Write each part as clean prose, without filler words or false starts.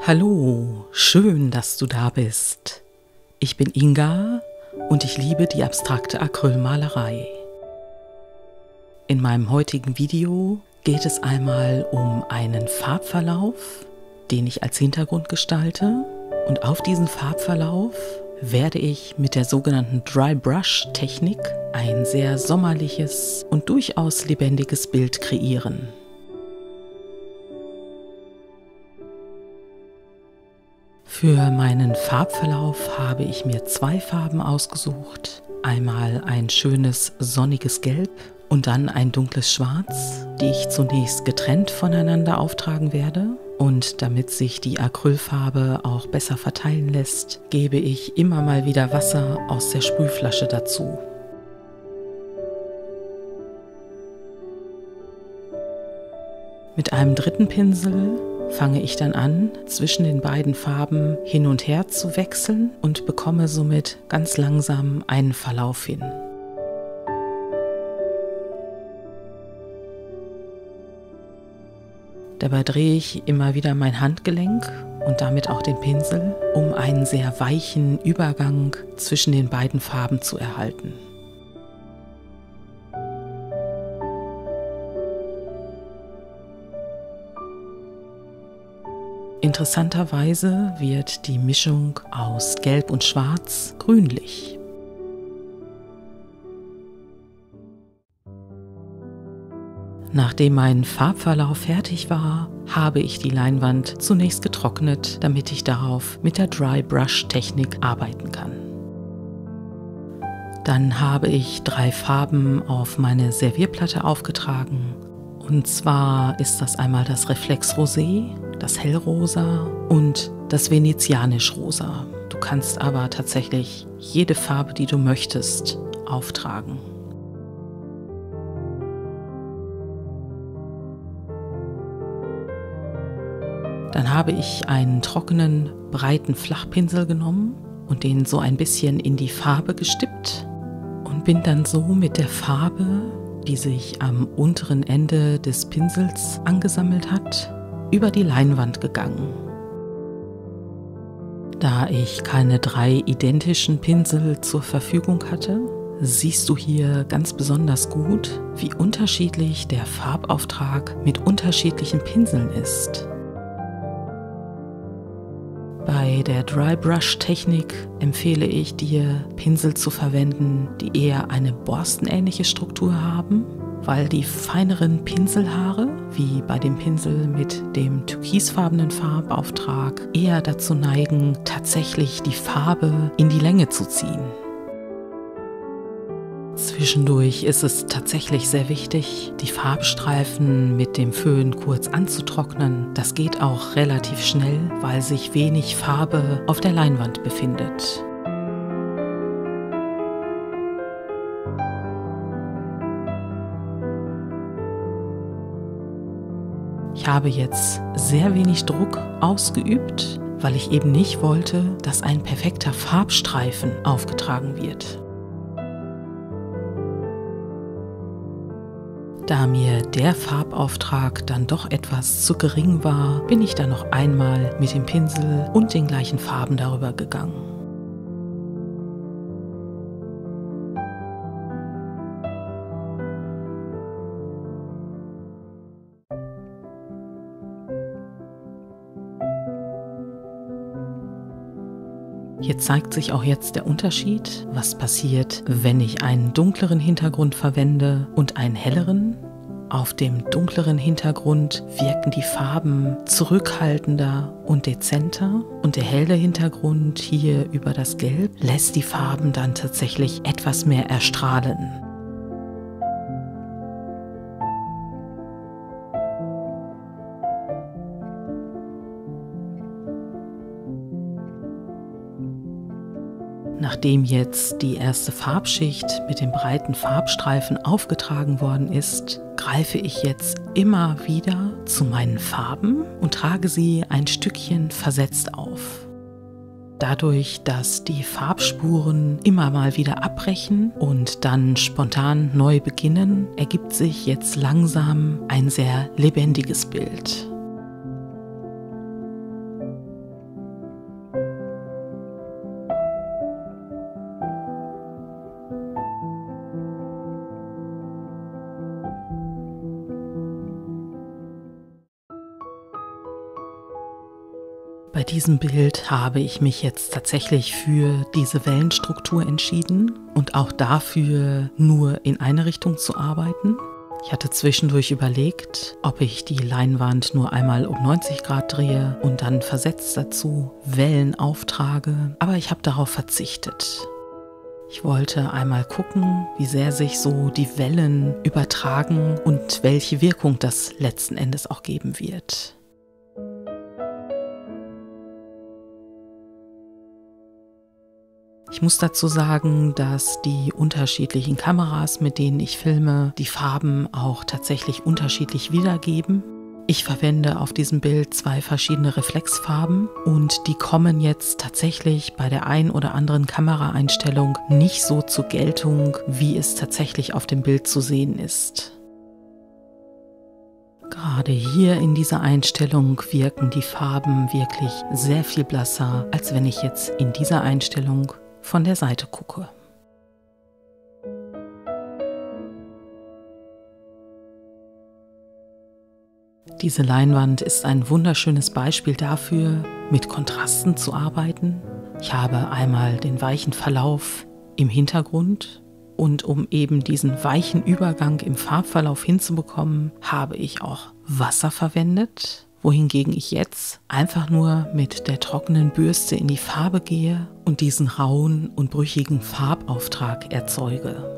Hallo, schön, dass du da bist. Ich bin Inga und ich liebe die abstrakte Acrylmalerei. In meinem heutigen Video geht es einmal um einen Farbverlauf, den ich als Hintergrund gestalte, und auf diesen Farbverlauf werde ich mit der sogenannten Dry Brush Technik ein sehr sommerliches und durchaus lebendiges Bild kreieren. Für meinen Farbverlauf habe ich mir zwei Farben ausgesucht. Einmal ein schönes sonniges Gelb und dann ein dunkles Schwarz, die ich zunächst getrennt voneinander auftragen werde. Und damit sich die Acrylfarbe auch besser verteilen lässt, gebe ich immer mal wieder Wasser aus der Sprühflasche dazu. Mit einem dritten Pinsel fange ich dann an, zwischen den beiden Farben hin und her zu wechseln und bekomme somit ganz langsam einen Verlauf hin. Dabei drehe ich immer wieder mein Handgelenk und damit auch den Pinsel, um einen sehr weichen Übergang zwischen den beiden Farben zu erhalten. Interessanterweise wird die Mischung aus Gelb und Schwarz grünlich. Nachdem mein Farbverlauf fertig war, habe ich die Leinwand zunächst getrocknet, damit ich darauf mit der Dry Brush Technik arbeiten kann. Dann habe ich 3 Farben auf meine Servierplatte aufgetragen. Und zwar ist das einmal das Reflex Rosé, das Hellrosa und das Venezianisch-Rosa. Du kannst aber tatsächlich jede Farbe, die du möchtest, auftragen. Dann habe ich einen trockenen, breiten Flachpinsel genommen und den so ein bisschen in die Farbe gestippt und bin dann so mit der Farbe, die sich am unteren Ende des Pinsels angesammelt hat, über die Leinwand gegangen. Da ich keine 3 identischen Pinsel zur Verfügung hatte, siehst du hier ganz besonders gut, wie unterschiedlich der Farbauftrag mit unterschiedlichen Pinseln ist. Bei der Dry Brush Technik empfehle ich dir, Pinsel zu verwenden, die eher eine borstenähnliche Struktur haben, weil die feineren Pinselhaare, wie bei dem Pinsel mit dem türkisfarbenen Farbauftrag, eher dazu neigen, tatsächlich die Farbe in die Länge zu ziehen. Zwischendurch ist es tatsächlich sehr wichtig, die Farbstreifen mit dem Föhn kurz anzutrocknen. Das geht auch relativ schnell, weil sich wenig Farbe auf der Leinwand befindet. Ich habe jetzt sehr wenig Druck ausgeübt, weil ich eben nicht wollte, dass ein perfekter Farbstreifen aufgetragen wird. Da mir der Farbauftrag dann doch etwas zu gering war, bin ich dann noch einmal mit dem Pinsel und den gleichen Farben darüber gegangen. Hier zeigt sich auch jetzt der Unterschied, was passiert, wenn ich einen dunkleren Hintergrund verwende und einen helleren. Auf dem dunkleren Hintergrund wirken die Farben zurückhaltender und dezenter und der helle Hintergrund hier über das Gelb lässt die Farben dann tatsächlich etwas mehr erstrahlen. Nachdem jetzt die erste Farbschicht mit dem breiten Farbstreifen aufgetragen worden ist, greife ich jetzt immer wieder zu meinen Farben und trage sie ein Stückchen versetzt auf. Dadurch, dass die Farbspuren immer mal wieder abbrechen und dann spontan neu beginnen, ergibt sich jetzt langsam ein sehr lebendiges Bild. Bei diesem Bild habe ich mich jetzt tatsächlich für diese Wellenstruktur entschieden und auch dafür, nur in eine Richtung zu arbeiten. Ich hatte zwischendurch überlegt, ob ich die Leinwand nur einmal um 90 Grad drehe und dann versetzt dazu Wellen auftrage, aber ich habe darauf verzichtet. Ich wollte einmal gucken, wie sehr sich so die Wellen übertragen und welche Wirkung das letzten Endes auch geben wird. Ich muss dazu sagen, dass die unterschiedlichen Kameras, mit denen ich filme, die Farben auch tatsächlich unterschiedlich wiedergeben. Ich verwende auf diesem Bild 2 verschiedene Reflexfarben und die kommen jetzt tatsächlich bei der ein oder anderen Kameraeinstellung nicht so zur Geltung, wie es tatsächlich auf dem Bild zu sehen ist. Gerade hier in dieser Einstellung wirken die Farben wirklich sehr viel blasser, als wenn ich jetzt in dieser Einstellung von der Seite gucke. Diese Leinwand ist ein wunderschönes Beispiel dafür, mit Kontrasten zu arbeiten. Ich habe einmal den weichen Verlauf im Hintergrund und um eben diesen weichen Übergang im Farbverlauf hinzubekommen, habe ich auch Wasser verwendet, wohingegen ich jetzt einfach nur mit der trockenen Bürste in die Farbe gehe und diesen rauen und brüchigen Farbauftrag erzeuge.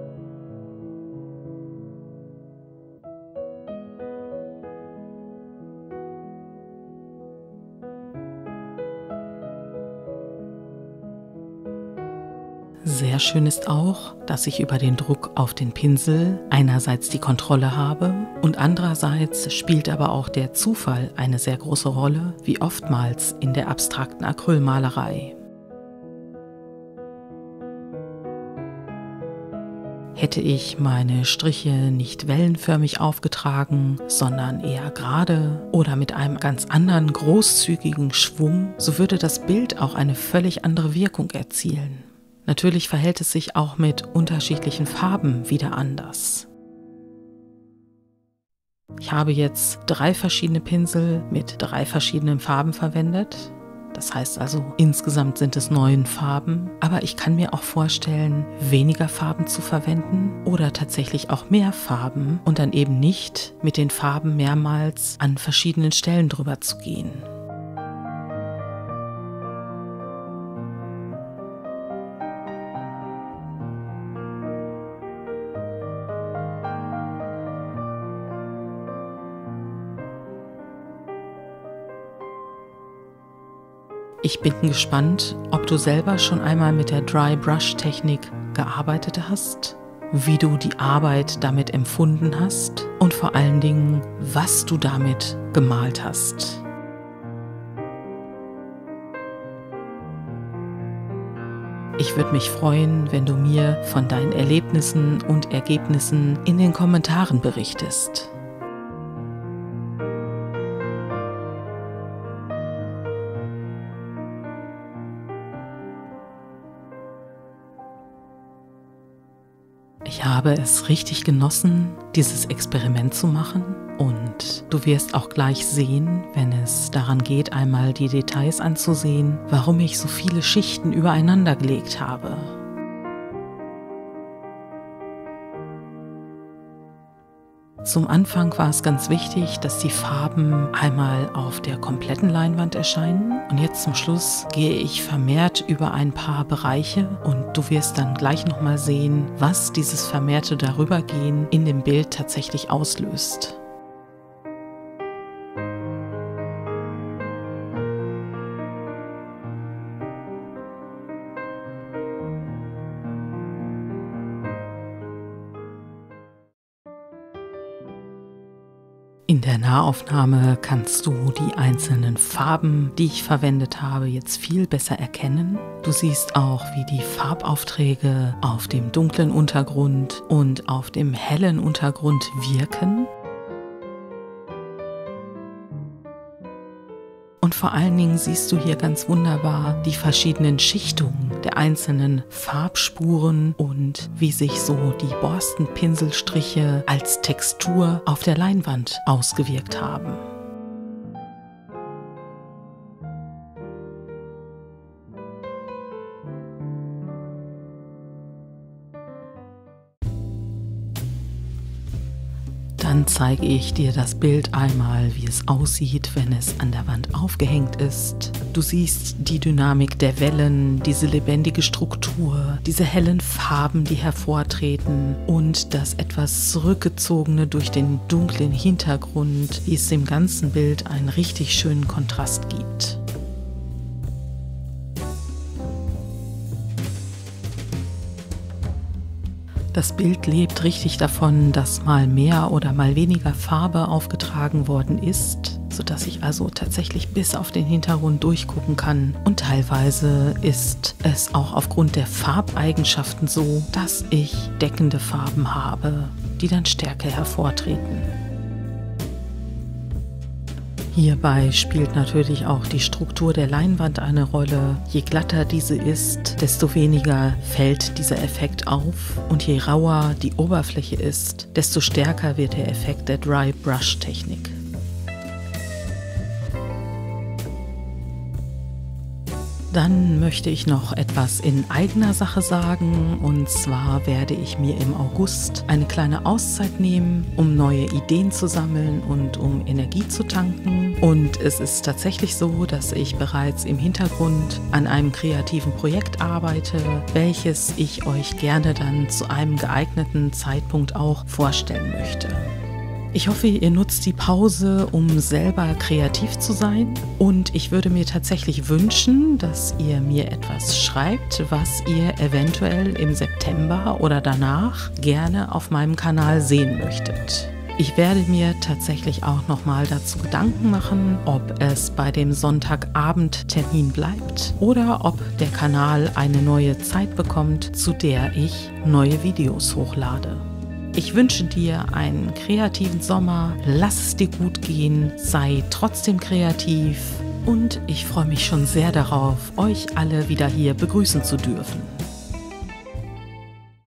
Sehr schön ist auch, dass ich über den Druck auf den Pinsel einerseits die Kontrolle habe und andererseits spielt aber auch der Zufall eine sehr große Rolle, wie oftmals in der abstrakten Acrylmalerei. Hätte ich meine Striche nicht wellenförmig aufgetragen, sondern eher gerade oder mit einem ganz anderen großzügigen Schwung, so würde das Bild auch eine völlig andere Wirkung erzielen. Natürlich verhält es sich auch mit unterschiedlichen Farben wieder anders. Ich habe jetzt 3 verschiedene Pinsel mit 3 verschiedenen Farben verwendet. Das heißt also, insgesamt sind es 9 Farben. Aber ich kann mir auch vorstellen, weniger Farben zu verwenden oder tatsächlich auch mehr Farben und dann eben nicht mit den Farben mehrmals an verschiedenen Stellen drüber zu gehen. Ich bin gespannt, ob du selber schon einmal mit der Dry Brush Technik gearbeitet hast, wie du die Arbeit damit empfunden hast und vor allen Dingen, was du damit gemalt hast. Ich würde mich freuen, wenn du mir von deinen Erlebnissen und Ergebnissen in den Kommentaren berichtest. Ich habe es richtig genossen, dieses Experiment zu machen und du wirst auch gleich sehen, wenn es daran geht, einmal die Details anzusehen, warum ich so viele Schichten übereinander gelegt habe. Zum Anfang war es ganz wichtig, dass die Farben einmal auf der kompletten Leinwand erscheinen und jetzt zum Schluss gehe ich vermehrt über ein paar Bereiche und du wirst dann gleich nochmal sehen, was dieses vermehrte Darübergehen in dem Bild tatsächlich auslöst. In der Nahaufnahme kannst du die einzelnen Farben, die ich verwendet habe, jetzt viel besser erkennen. Du siehst auch, wie die Farbaufträge auf dem dunklen Untergrund und auf dem hellen Untergrund wirken. Und vor allen Dingen siehst du hier ganz wunderbar die verschiedenen Schichtungen der einzelnen Farbspuren und wie sich so die Borstenpinselstriche als Textur auf der Leinwand ausgewirkt haben. Dann zeige ich dir das Bild einmal, wie es aussieht, wenn es an der Wand aufgehängt ist. Du siehst die Dynamik der Wellen, diese lebendige Struktur, diese hellen Farben, die hervortreten und das etwas zurückgezogene durch den dunklen Hintergrund, wie es dem ganzen Bild einen richtig schönen Kontrast gibt. Das Bild lebt richtig davon, dass mal mehr oder mal weniger Farbe aufgetragen worden ist, sodass ich also tatsächlich bis auf den Hintergrund durchgucken kann. Und teilweise ist es auch aufgrund der Farbeigenschaften so, dass ich deckende Farben habe, die dann stärker hervortreten. Hierbei spielt natürlich auch die Struktur der Leinwand eine Rolle. Je glatter diese ist, desto weniger fällt dieser Effekt auf. Und je rauer die Oberfläche ist, desto stärker wird der Effekt der Dry Brush Technik. Dann möchte ich noch etwas in eigener Sache sagen, und zwar werde ich mir im August eine kleine Auszeit nehmen, um neue Ideen zu sammeln und um Energie zu tanken. Und es ist tatsächlich so, dass ich bereits im Hintergrund an einem kreativen Projekt arbeite, welches ich euch gerne dann zu einem geeigneten Zeitpunkt auch vorstellen möchte. Ich hoffe, ihr nutzt die Pause, um selber kreativ zu sein, und ich würde mir tatsächlich wünschen, dass ihr mir etwas schreibt, was ihr eventuell im September oder danach gerne auf meinem Kanal sehen möchtet. Ich werde mir tatsächlich auch nochmal dazu Gedanken machen, ob es bei dem Sonntagabend-Termin bleibt oder ob der Kanal eine neue Zeit bekommt, zu der ich neue Videos hochlade. Ich wünsche dir einen kreativen Sommer, lass es dir gut gehen, sei trotzdem kreativ und ich freue mich schon sehr darauf, euch alle wieder hier begrüßen zu dürfen.